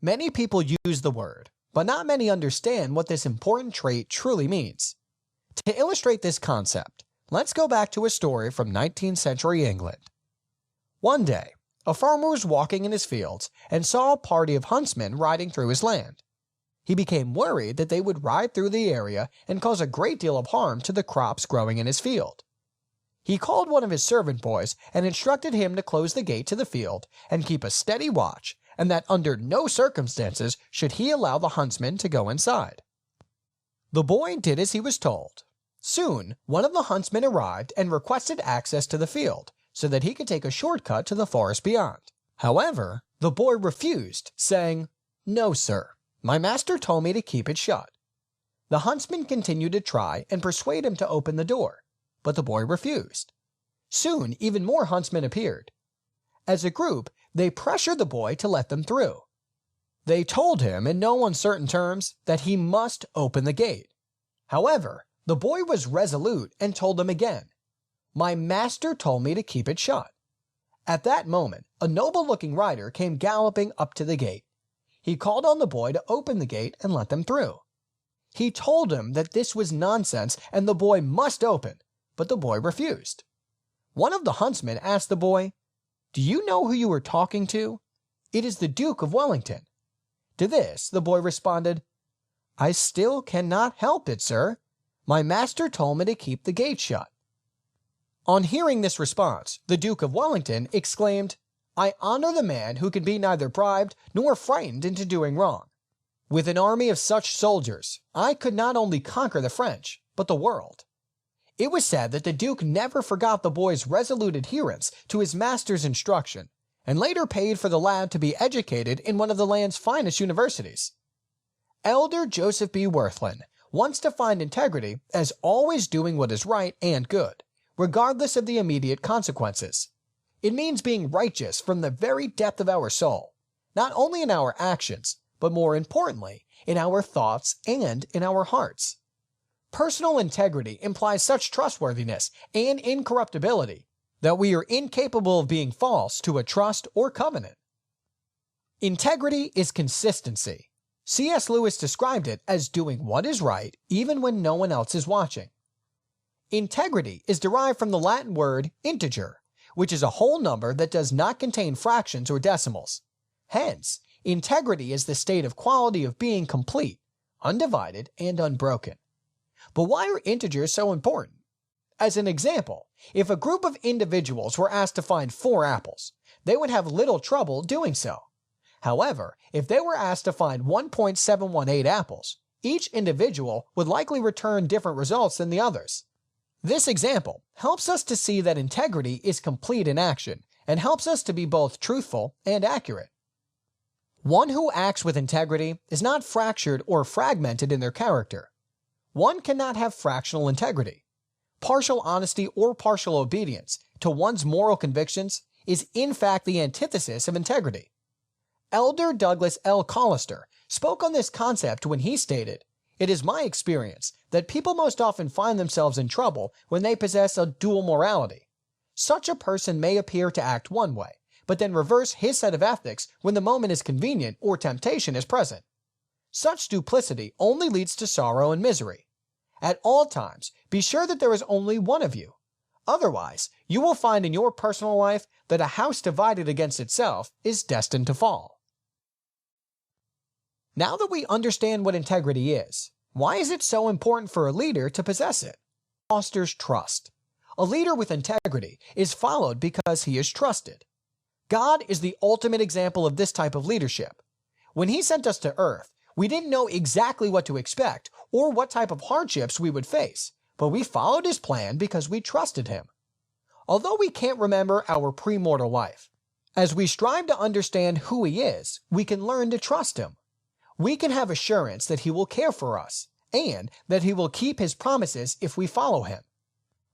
Many people use the word, but not many understand what this important trait truly means. To illustrate this concept, let's go back to a story from 19th century England. One day, a farmer was walking in his fields and saw a party of huntsmen riding through his land. He became worried that they would ride through the area and cause a great deal of harm to the crops growing in his field. He called one of his servant boys and instructed him to close the gate to the field and keep a steady watch, and that under no circumstances should he allow the huntsmen to go inside. The boy did as he was told. Soon, one of the huntsmen arrived and requested access to the field so that he could take a shortcut to the forest beyond. However, the boy refused, saying, "No, sir. My master told me to keep it shut." The huntsman continued to try and persuade him to open the door, but the boy refused. Soon, even more huntsmen appeared. As a group, they pressured the boy to let them through. They told him in no uncertain terms that he must open the gate. However, the boy was resolute and told them again, "My master told me to keep it shut." At that moment, a noble-looking rider came galloping up to the gate. He called on the boy to open the gate and let them through. He told him that this was nonsense and the boy must open, but the boy refused. One of the huntsmen asked the boy, "Do you know who you were talking to?" "It is the Duke of Wellington." To this, the boy responded, "I still cannot help it, sir. My master told me to keep the gate shut." On hearing this response, the Duke of Wellington exclaimed, "I honor the man who can be neither bribed nor frightened into doing wrong. With an army of such soldiers, I could not only conquer the French, but the world." It was said that the Duke never forgot the boy's resolute adherence to his master's instruction, and later paid for the lad to be educated in one of the land's finest universities. Elder Joseph B. Worthlin once defined integrity as always doing what is right and good, regardless of the immediate consequences. It means being righteous from the very depth of our soul, not only in our actions, but more importantly, in our thoughts and in our hearts. Personal integrity implies such trustworthiness and incorruptibility that we are incapable of being false to a trust or covenant. Integrity is consistency. C.S. Lewis described it as doing what is right even when no one else is watching. Integrity is derived from the Latin word integer, which is a whole number that does not contain fractions or decimals. Hence, integrity is the state of quality of being complete, undivided, and unbroken. But why are integers so important? As an example, if a group of individuals were asked to find 4 apples, they would have little trouble doing so. However, if they were asked to find 1.718 apples, each individual would likely return different results than the others. This example helps us to see that integrity is complete in action and helps us to be both truthful and accurate. One who acts with integrity is not fractured or fragmented in their character. One cannot have fractional integrity. Partial honesty or partial obedience to one's moral convictions is in fact the antithesis of integrity. Elder Douglas L. Collister spoke on this concept when he stated, "It is my experience that people most often find themselves in trouble when they possess a dual morality. Such a person may appear to act one way, but then reverse his set of ethics when the moment is convenient or temptation is present. Such duplicity only leads to sorrow and misery. At all times, be sure that there is only one of you. Otherwise, you will find in your personal life that a house divided against itself is destined to fall." Now that we understand what integrity is, why is it so important for a leader to possess it? It fosters trust. A leader with integrity is followed because he is trusted. God is the ultimate example of this type of leadership. When he sent us to earth, we didn't know exactly what to expect or what type of hardships we would face, but we followed his plan because we trusted him. Although we can't remember our premortal life, as we strive to understand who he is, we can learn to trust him. We can have assurance that he will care for us, and that he will keep his promises if we follow him.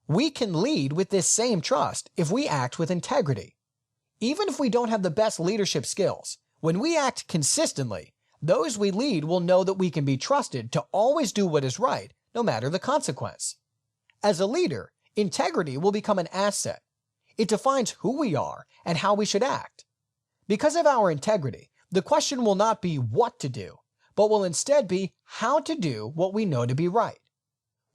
We can lead with this same trust if we act with integrity. Even if we don't have the best leadership skills, when we act consistently, those we lead will know that we can be trusted to always do what is right, no matter the consequence. As a leader, integrity will become an asset. It defines who we are and how we should act. Because of our integrity, The question will not be what to do, but will instead be how to do what we know to be right.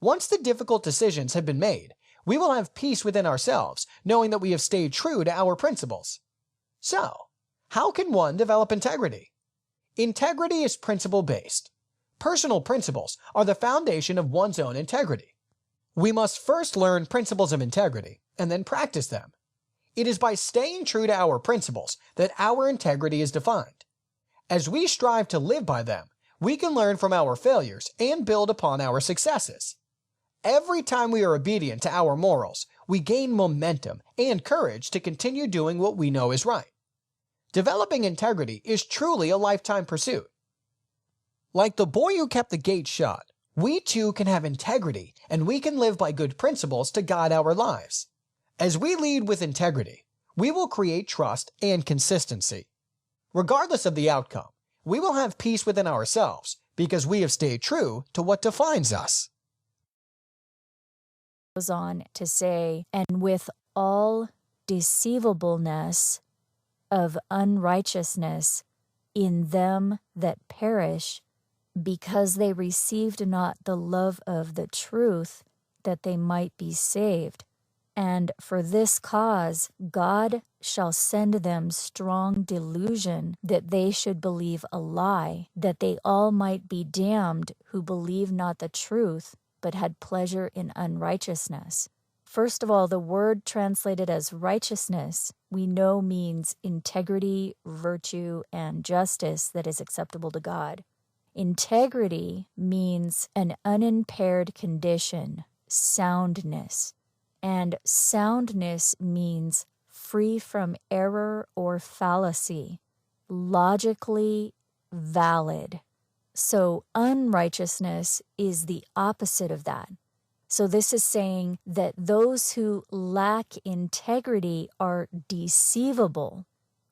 Once the difficult decisions have been made, we will have peace within ourselves, knowing that we have stayed true to our principles. So, how can one develop integrity? Integrity is principle-based. Personal principles are the foundation of one's own integrity. We must first learn principles of integrity, and then practice them. It is by staying true to our principles that our integrity is defined. As we strive to live by them, we can learn from our failures and build upon our successes. Every time we are obedient to our morals, we gain momentum and courage to continue doing what we know is right. Developing integrity is truly a lifetime pursuit. Like the boy who kept the gate shut, we too can have integrity, and we can live by good principles to guide our lives. As we lead with integrity, we will create trust and consistency. Regardless of the outcome, we will have peace within ourselves because we have stayed true to what defines us. Goes on to say, and with all deceivableness of unrighteousness in them that perish, because they received not the love of the truth, that they might be saved. And for this cause God shall send them strong delusion, that they should believe a lie, that they all might be damned who believe not the truth, but had pleasure in unrighteousness. First of all, the word translated as righteousness we know means integrity, virtue, and justice that is acceptable to God. Integrity means an unimpaired condition, soundness. And soundness means free from error or fallacy, logically valid. So unrighteousness is the opposite of that. So this is saying that those who lack integrity are deceivable,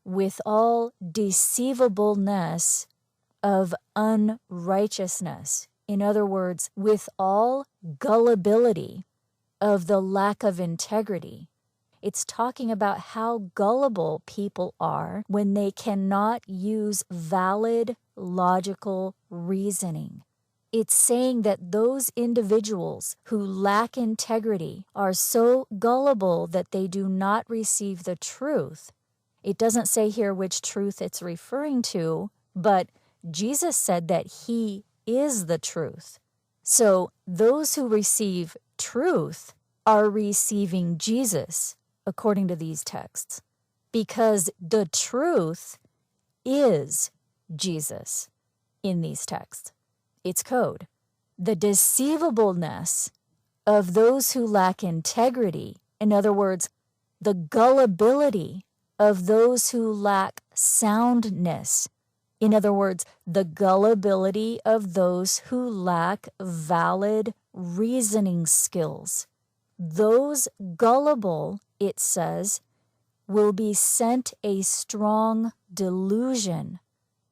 with all deceivableness of unrighteousness. In other words, with all gullibility of the lack of integrity. It's talking about how gullible people are when they cannot use valid, logical reasoning. It's saying that those individuals who lack integrity are so gullible that they do not receive the truth. It doesn't say here which truth it's referring to, but Jesus said that He is the truth. So those who receive truth are receiving Jesus, according to these texts, because the truth is Jesus in these texts. It's code. The deceivableness of those who lack integrity, in other words, the gullibility of those who lack soundness, in other words, the gullibility of those who lack valid reasoning skills. Those gullible, it says, will be sent a strong delusion.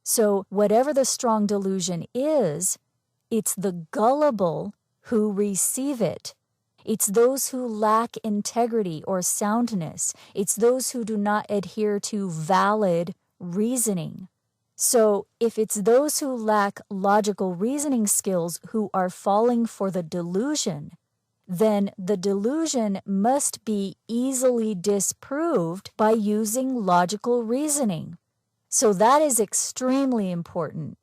So whatever the strong delusion is, it's the gullible who receive it. It's those who lack integrity or soundness. It's those who do not adhere to valid reasoning. So if it's those who lack logical reasoning skills who are falling for the delusion, then the delusion must be easily disproved by using logical reasoning. So that is extremely important.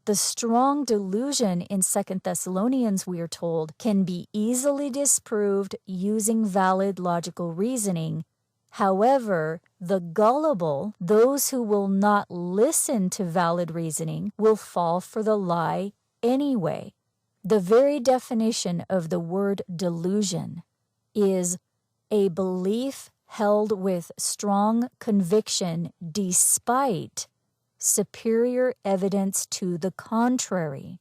The strong delusion in 2 Thessalonians, we are told, can be easily disproved using valid logical reasoning. However, the gullible, those who will not listen to valid reasoning, will fall for the lie anyway. The very definition of the word delusion is a belief held with strong conviction despite superior evidence to the contrary.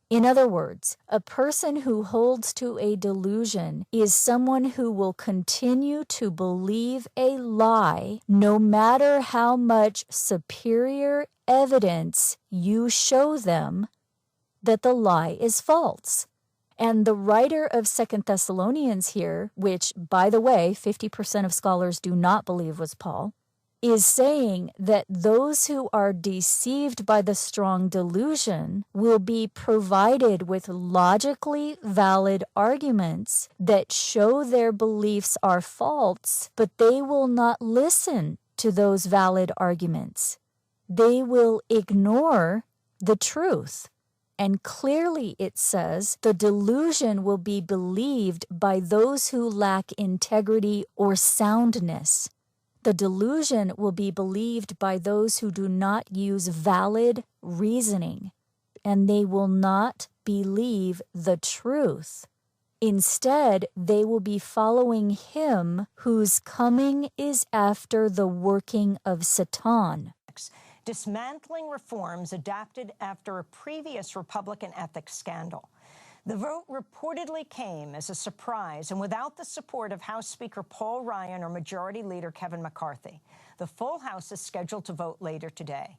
In other words, a person who holds to a delusion is someone who will continue to believe a lie no matter how much superior evidence you show them that the lie is false. And the writer of 2 Thessalonians here, which, by the way, 50% of scholars do not believe was Paul, is saying that those who are deceived by the strong delusion will be provided with logically valid arguments that show their beliefs are false, but they will not listen to those valid arguments. They will ignore the truth. And clearly it says the delusion will be believed by those who lack integrity or soundness. The delusion will be believed by those who do not use valid reasoning, and they will not believe the truth. Instead, they will be following him whose coming is after the working of Satan. Dismantling reforms adopted after a previous Republican ethics scandal. The vote reportedly came as a surprise and without the support of House Speaker Paul Ryan or Majority Leader Kevin McCarthy. The full House is scheduled to vote later today.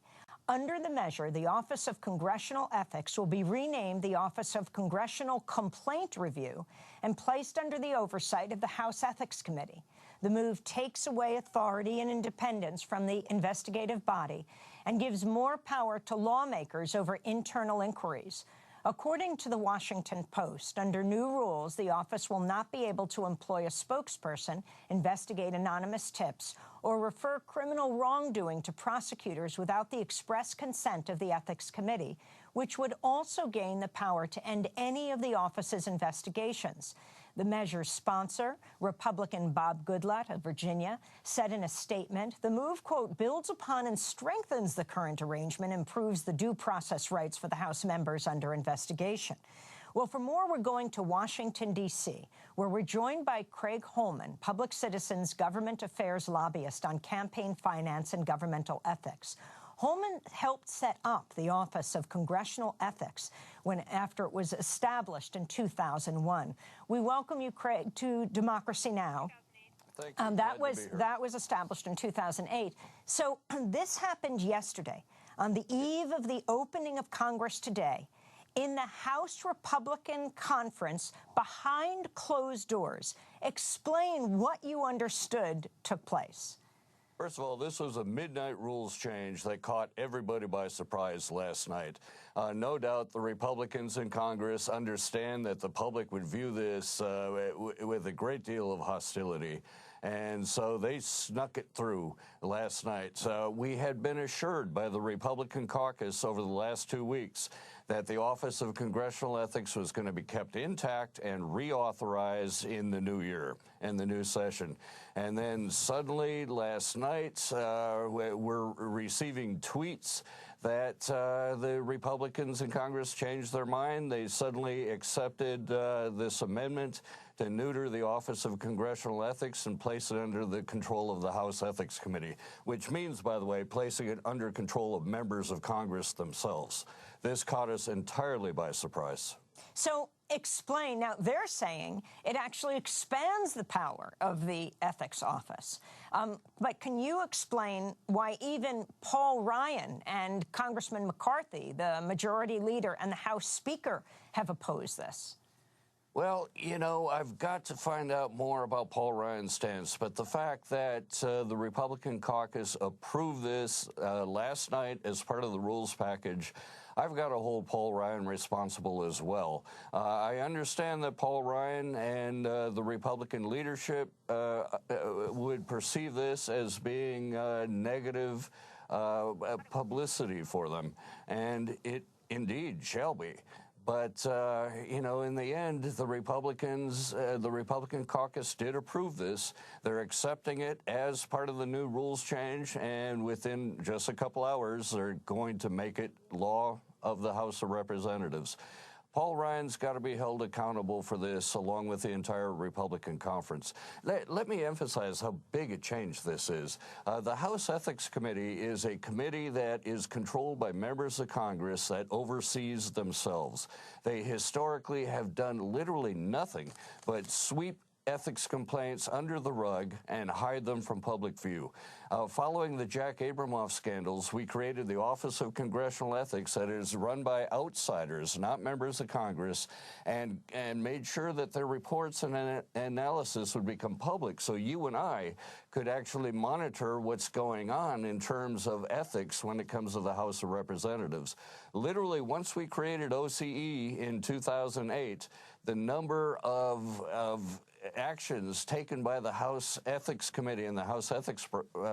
Under the measure, the Office of Congressional Ethics will be renamed the Office of Congressional Complaint Review and placed under the oversight of the House Ethics Committee. The move takes away authority and independence from the investigative body and gives more power to lawmakers over internal inquiries. According to the Washington Post, under new rules, the office will not be able to employ a spokesperson, investigate anonymous tips, or refer criminal wrongdoing to prosecutors without the express consent of the Ethics Committee, which would also gain the power to end any of the office's investigations. The measure's sponsor, Republican Bob Goodlatte of Virginia, said in a statement, the move, quote, builds upon and strengthens the current arrangement, improves the due process rights for the House members under investigation. Well, for more, we're going to Washington, D.C., where we're joined by Craig Holman, Public Citizens Government Affairs lobbyist on campaign finance and governmental ethics. Holman helped set up the Office of Congressional Ethics after it was established in 2001. We welcome you, Craig, to Democracy Now! Thank you. That was established in 2008. So this happened yesterday, on the eve of the opening of Congress today, in the House Republican conference behind closed doors. Explain what you understood took place. First of all, this was a midnight rules change that caught everybody by surprise last night. No doubt the Republicans in Congress understand that the public would view this with a great deal of hostility. And so they snuck it through last night. So we had been assured by the Republican caucus over the last 2 weeks that the Office of Congressional Ethics was going to be kept intact and reauthorized in the new year and the new session. And then suddenly last night, we're receiving tweets that the Republicans in Congress changed their mind. They suddenly accepted this amendment to neuter the Office of Congressional Ethics and place it under the control of the House Ethics Committee, which means, by the way, placing it under control of members of Congress themselves. This caught us entirely by surprise. So explain. Now, they're saying it actually expands the power of the ethics office. But can you explain why even Paul Ryan and Congressman McCarthy, the majority leader, and the House Speaker have opposed this? Well, you know, I've got to find out more about Paul Ryan's stance, but the fact that the Republican caucus approved this last night as part of the rules package, I've got to hold Paul Ryan responsible as well. I understand that Paul Ryan and the Republican leadership would perceive this as being negative publicity for them, and it indeed shall be. But, you know, in the end, the Republican caucus did approve this. They're accepting it as part of the new rules change, and within just a couple hours, they're going to make it law of the House of Representatives. Paul Ryan's got to be held accountable for this, along with the entire Republican conference. Let me emphasize how big a change this is. The House Ethics Committee is a committee that is controlled by members of Congress that oversees themselves. They historically have done literally nothing but sweep ethics complaints under the rug and hide them from public view. Following the Jack Abramoff scandals, we created the Office of Congressional Ethics that is run by outsiders, not members of Congress, and made sure that their reports and analysis would become public so you and I could actually monitor what's going on in terms of ethics when it comes to the House of Representatives. Literally, once we created OCE in 2008, the number of actions taken by the House Ethics Committee and the House Ethics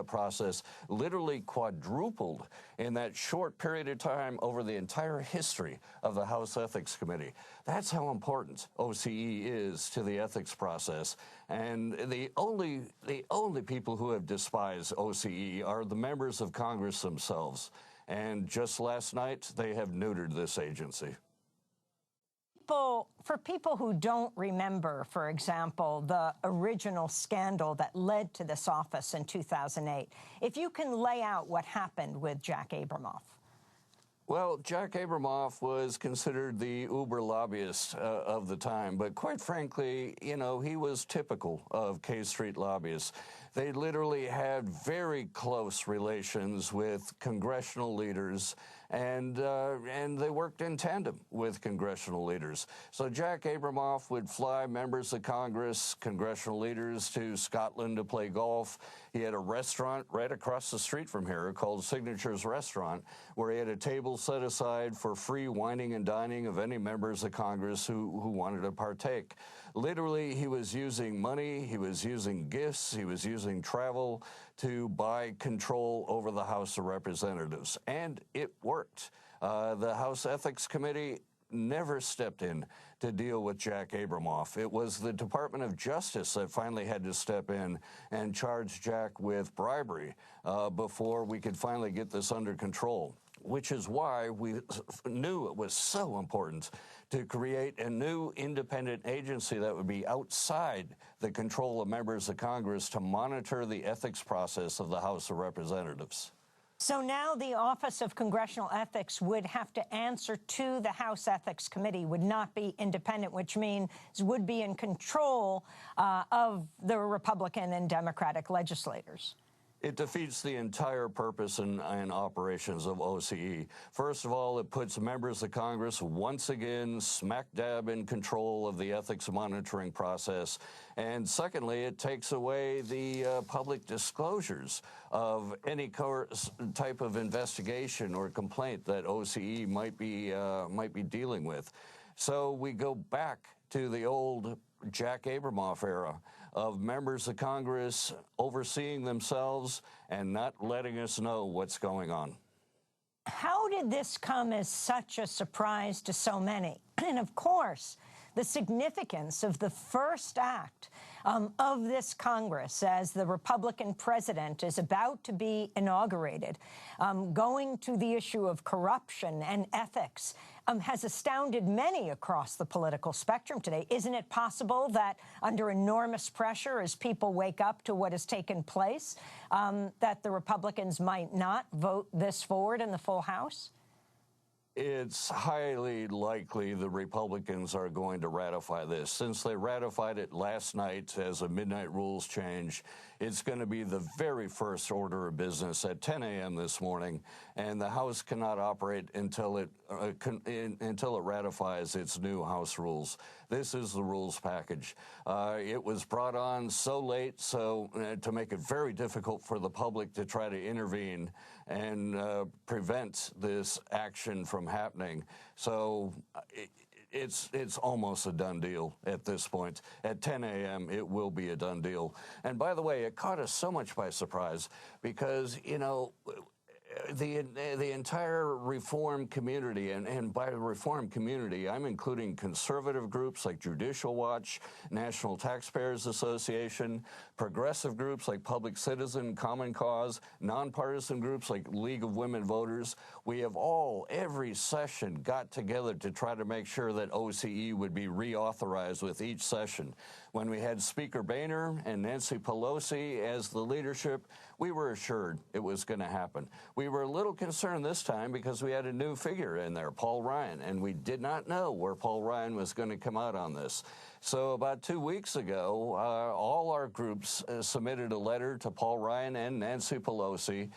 process literally quadrupled in that short period of time over the entire history of the House Ethics Committee. That's how important OCE is to the ethics process. And the only people who have despised OCE are the members of Congress themselves. And just last night, they have neutered this agency. For people who don't remember, for example, the original scandal that led to this office in 2008, if you can lay out what happened with Jack Abramoff. Well, Jack Abramoff was considered the uber lobbyist of the time, but quite frankly, you know, he was typical of K Street lobbyists. They literally had very close relations with congressional leaders, and they worked in tandem with congressional leaders. So Jack Abramoff would fly members of Congress, congressional leaders to Scotland to play golf. He had a restaurant right across the street from here called Signature's Restaurant, where he had a table set aside for free wining and dining of any members of Congress who wanted to partake. Literally, he was using money, he was using gifts, he was using travel to buy control over the House of Representatives. And it worked. The House Ethics Committee never stepped in to deal with Jack Abramoff. It was the Department of Justice that finally had to step in and charge Jack with bribery before we could finally get this under control, which is why we knew it was so important to create a new independent agency that would be outside the control of members of Congress to monitor the ethics process of the House of Representatives. So now the Office of Congressional Ethics would have to answer to the House Ethics Committee, would not be independent, which means would be in control of the Republican and Democratic legislators. It defeats the entire purpose and operations of OCE. First of all, it puts members of Congress once again smack dab in control of the ethics monitoring process. And secondly, it takes away the public disclosures of any type of investigation or complaint that OCE might be dealing with. So we go back to the old Jack Abramoff era of members of Congress overseeing themselves and not letting us know what's going on. How did this come as such a surprise to so many? And of course, the significance of the first act of this Congress as the Republican president is about to be inaugurated, going to the issue of corruption and ethics, has astounded many across the political spectrum today. Isn't it possible that under enormous pressure, as people wake up to what has taken place, that the Republicans might not vote this forward in the full House? It's highly likely the Republicans are going to ratify this. Since they ratified it last night as a midnight rules change, it's going to be the very first order of business at 10 a.m. this morning, and the House cannot operate until it ratifies its new House rules. This is the rules package. It was brought on so late, so to make it very difficult for the public to try to intervene and prevent this action from happening. So it's almost a done deal at this point. At 10 a.m., it will be a done deal. And by the way, it caught us so much by surprise because, you know, the entire reform community, and by reform community, I'm including conservative groups like Judicial Watch, National Taxpayers Association, progressive groups like Public Citizen, Common Cause, nonpartisan groups like League of Women Voters. We have all, every session, got together to try to make sure that OCE would be reauthorized with each session. When we had Speaker Boehner and Nancy Pelosi as the leadership, we were assured it was going to happen. We were a little concerned this time because we had a new figure in there, Paul Ryan, and we did not know where Paul Ryan was going to come out on this. So about 2 weeks ago, all our groups submitted a letter to Paul Ryan and Nancy Pelosi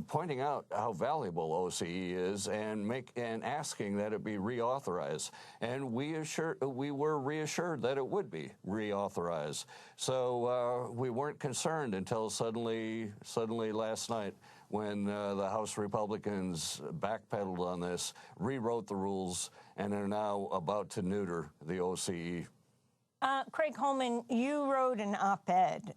pointing out how valuable OCE is and asking that it be reauthorized. And we were reassured that it would be reauthorized. So we weren't concerned until suddenly last night when the House Republicans backpedaled on this, rewrote the rules, and are now about to neuter the OCE. Craig Holman, you wrote an op-ed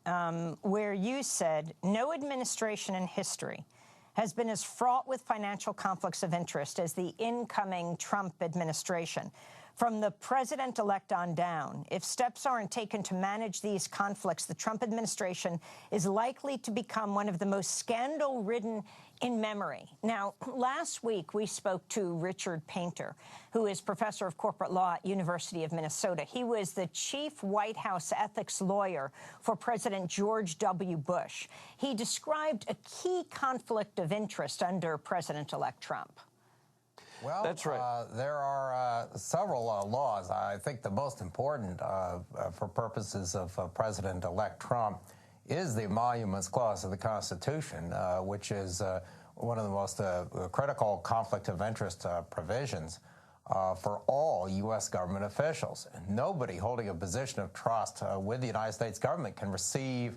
where you said, no administration in history has been as fraught with financial conflicts of interest as the incoming Trump administration. From the president-elect on down, if steps aren't taken to manage these conflicts, the Trump administration is likely to become one of the most scandal-ridden in memory. Now, last week we spoke to Richard Painter, who is professor of corporate law at University of Minnesota. He was the chief White House ethics lawyer for President George W. Bush. He described a key conflict of interest under President-elect Trump. Well, that's right. There are several laws. I think the most important for purposes of President-elect Trump is the Emoluments Clause of the Constitution, which is one of the most critical conflict of interest provisions for all U.S. government officials. Nobody holding a position of trust with the United States government can receive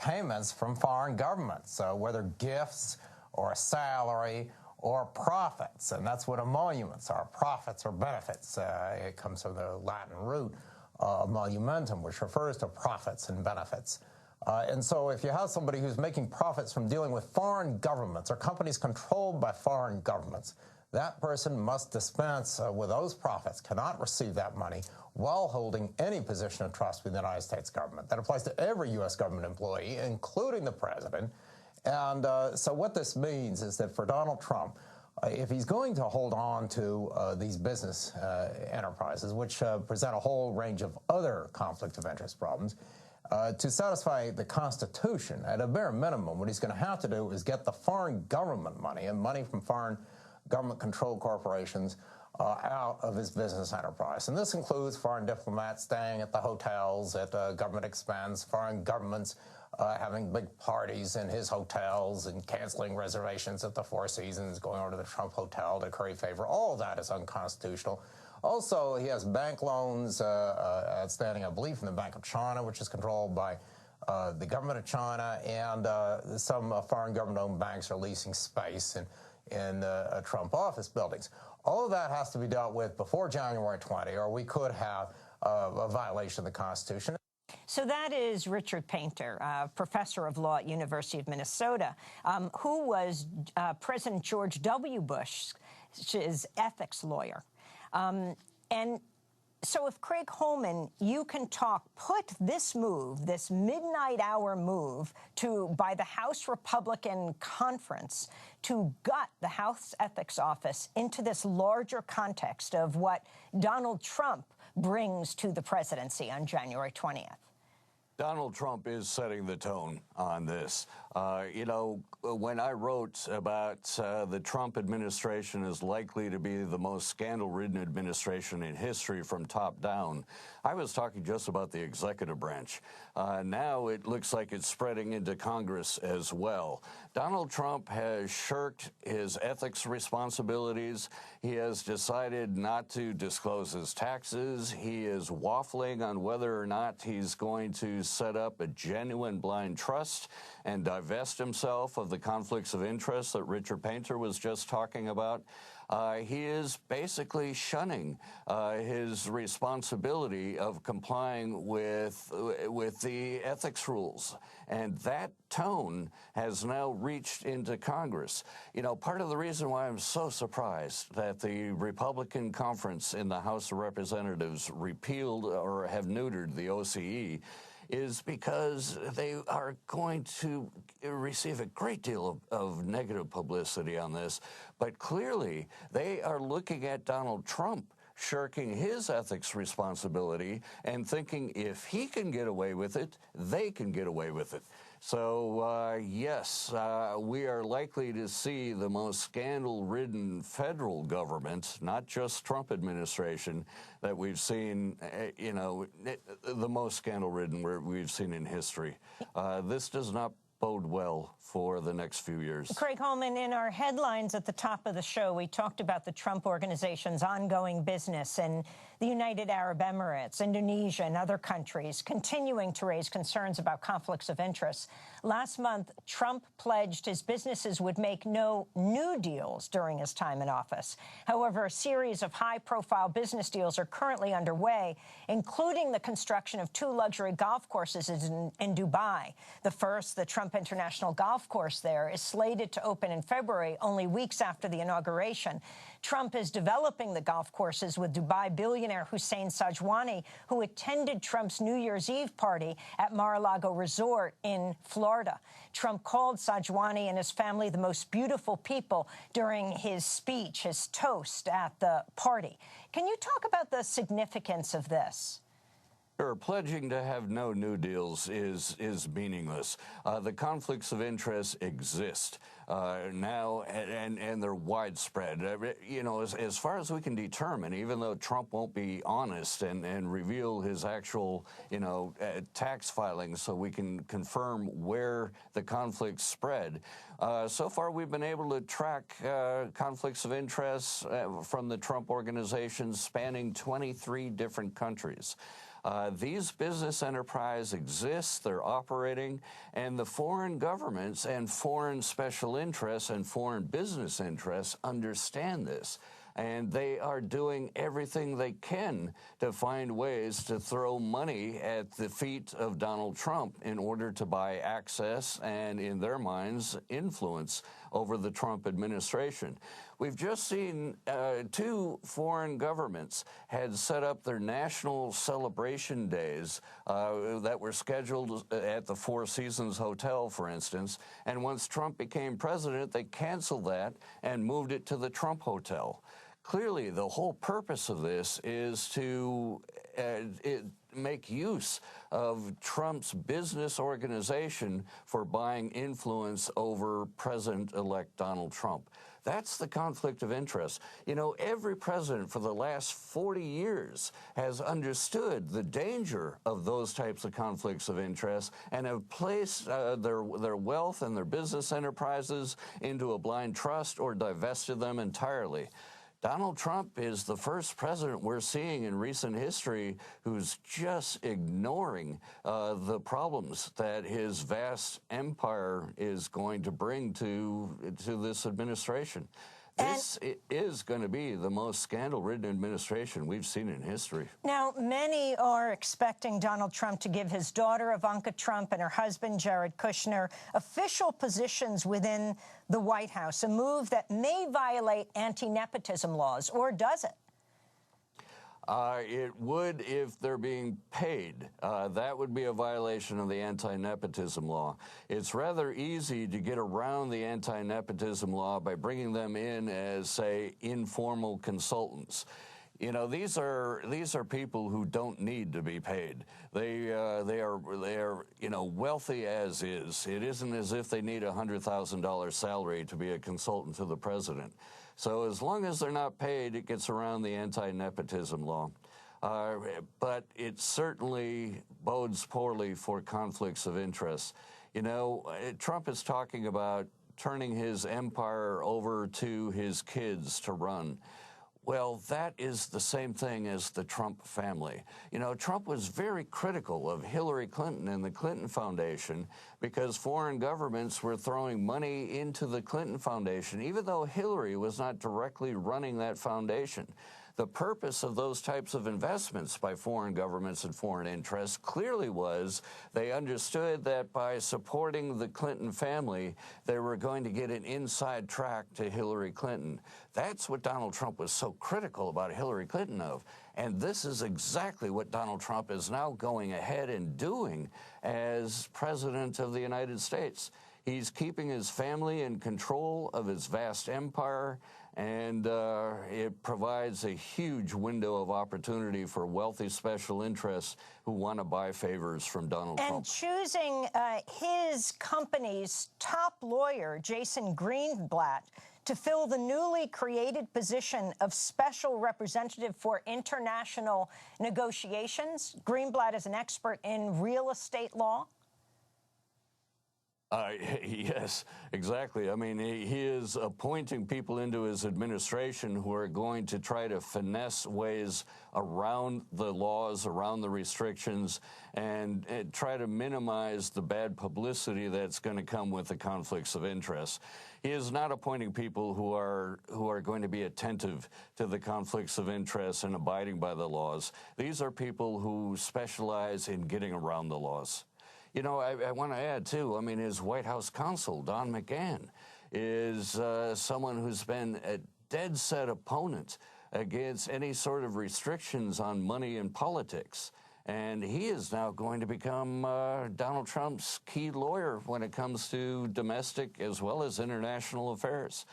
payments from foreign governments, whether gifts or a salary or profits, and that's what emoluments are, profits or benefits. It comes from the Latin root, emolumentum, which refers to profits and benefits. And so if you have somebody who's making profits from dealing with foreign governments or companies controlled by foreign governments, that person must dispense with those profits, cannot receive that money while holding any position of trust with the United States government. That applies to every U.S. government employee, including the president. And so what this means is that for Donald Trump, if he's going to hold on to these business enterprises, which present a whole range of other conflict of interest problems, to satisfy the Constitution, at a bare minimum, what he's going to have to do is get the foreign government money and money from foreign government-controlled corporations out of his business enterprise. And this includes foreign diplomats staying at the hotels at government expense, foreign governments having big parties in his hotels and canceling reservations at the Four Seasons, going over to the Trump Hotel to curry favor. All of that is unconstitutional. Also, he has bank loans outstanding, I believe, from the Bank of China, which is controlled by the government of China, and some foreign government-owned banks are leasing space in Trump office buildings. All of that has to be dealt with before January 20, or we could have a violation of the Constitution. So that is Richard Painter, professor of law at University of Minnesota, who was President George W. Bush's ethics lawyer. And so if Craig Holman, you can put this move, this midnight hour move by the House Republican Conference to gut the House Ethics Office into this larger context of what Donald Trump brings to the presidency on January 20th. Donald Trump is setting the tone on this. You know, when I wrote about the Trump administration is likely to be the most scandal-ridden administration in history from top down, I was talking just about the executive branch. Now it looks like it's spreading into Congress as well. Donald Trump has shirked his ethics responsibilities. He has decided not to disclose his taxes. He is waffling on whether or not he's going to set up a genuine blind trust and divest himself of the conflicts of interest that Richard Painter was just talking about. He is basically shunning his responsibility of complying with the ethics rules. And that tone has now reached into Congress. You know, part of the reason why I'm so surprised that the Republican conference in the House of Representatives repealed or have neutered the OCE is because they are going to receive a great deal of negative publicity on this. But clearly, they are looking at Donald Trump shirking his ethics responsibility and thinking if he can get away with it, they can get away with it. So, yes, we are likely to see the most scandal-ridden federal government, not just Trump administration, that we've seen, the most scandal-ridden we've seen in history. This does not bode well for the next few years. Craig Holman, in our headlines at the top of the show, we talked about the Trump Organization's ongoing business in the United Arab Emirates, Indonesia, and other countries, continuing to raise concerns about conflicts of interest. Last month, Trump pledged his businesses would make no new deals during his time in office. However, a series of high-profile business deals are currently underway, including the construction of 2 luxury golf courses in Dubai. The first, the Trump International Golf Course there, is slated to open in February, only weeks after the inauguration. Trump is developing the golf courses with Dubai billionaire Hussein Sajwani, who attended Trump's New Year's Eve party at Mar-a-Lago Resort in Florida. Trump called Sajwani and his family the most beautiful people during his speech, his toast at the party. Can you talk about the significance of this? Sure. Pledging to have no new deals is meaningless. The conflicts of interest exist now, and they're widespread. As far as we can determine, even though Trump won't be honest and reveal his actual, tax filings so we can confirm where the conflicts spread, so far we've been able to track conflicts of interest from the Trump Organization spanning 23 different countries. These business enterprises exist, they're operating, and the foreign governments and foreign special interests and foreign business interests understand this. And they are doing everything they can to find ways to throw money at the feet of Donald Trump in order to buy access and, in their minds, influence over the Trump administration. We've just seen 2 foreign governments had set up their national celebration days that were scheduled at the Four Seasons Hotel, for instance. And once Trump became president, they canceled that and moved it to the Trump Hotel. Clearly, the whole purpose of this is to make use of Trump's business organization for buying influence over President-elect Donald Trump. That's the conflict of interest. Every president for the last 40 years has understood the danger of those types of conflicts of interest and have placed their wealth and their business enterprises into a blind trust or divested them entirely. Donald Trump is the first president we're seeing in recent history who's just ignoring the problems that his vast empire is going to bring to this administration. This is going to be the most scandal-ridden administration we've seen in history. Now, many are expecting Donald Trump to give his daughter, Ivanka Trump, and her husband, Jared Kushner, official positions within the White House, a move that may violate anti-nepotism laws, or does it? It would if they're being paid. That would be a violation of the anti-nepotism law. It's rather easy to get around the anti-nepotism law by bringing them in as, say, informal consultants. These are people who don't need to be paid. They are wealthy as is. It isn't as if they need a $100,000 salary to be a consultant to the president. So as long as they're not paid, it gets around the anti-nepotism law. But it certainly bodes poorly for conflicts of interest. Trump is talking about turning his empire over to his kids to run. Well, that is the same thing as the Trump family. Trump was very critical of Hillary Clinton and the Clinton Foundation because foreign governments were throwing money into the Clinton Foundation, even though Hillary was not directly running that foundation. The purpose of those types of investments by foreign governments and foreign interests clearly was they understood that by supporting the Clinton family, they were going to get an inside track to Hillary Clinton. That's what Donald Trump was so critical about Hillary Clinton of. And this is exactly what Donald Trump is now going ahead and doing as president of the United States. He's keeping his family in control of his vast empire, And it provides a huge window of opportunity for wealthy special interests who want to buy favors from Donald Trump. And choosing his company's top lawyer, Jason Greenblatt, to fill the newly created position of Special Representative for International Negotiations. Greenblatt is an expert in real estate law. Yes, exactly. I mean, he is appointing people into his administration who are going to try to finesse ways around the laws, around the restrictions, and try to minimize the bad publicity that's going to come with the conflicts of interest. He is not appointing people who are going to be attentive to the conflicts of interest and abiding by the laws. These are people who specialize in getting around the laws. You know, I want to add, too, I mean, his White House counsel, Don McGahn, is someone who's been a dead-set opponent against any sort of restrictions on money in politics. And he is now going to become Donald Trump's key lawyer when it comes to domestic as well as international affairs.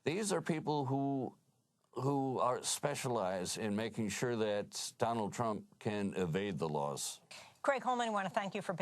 These are people who are specialize in making sure that Donald Trump can evade the laws. Craig Holman, I want to thank you for being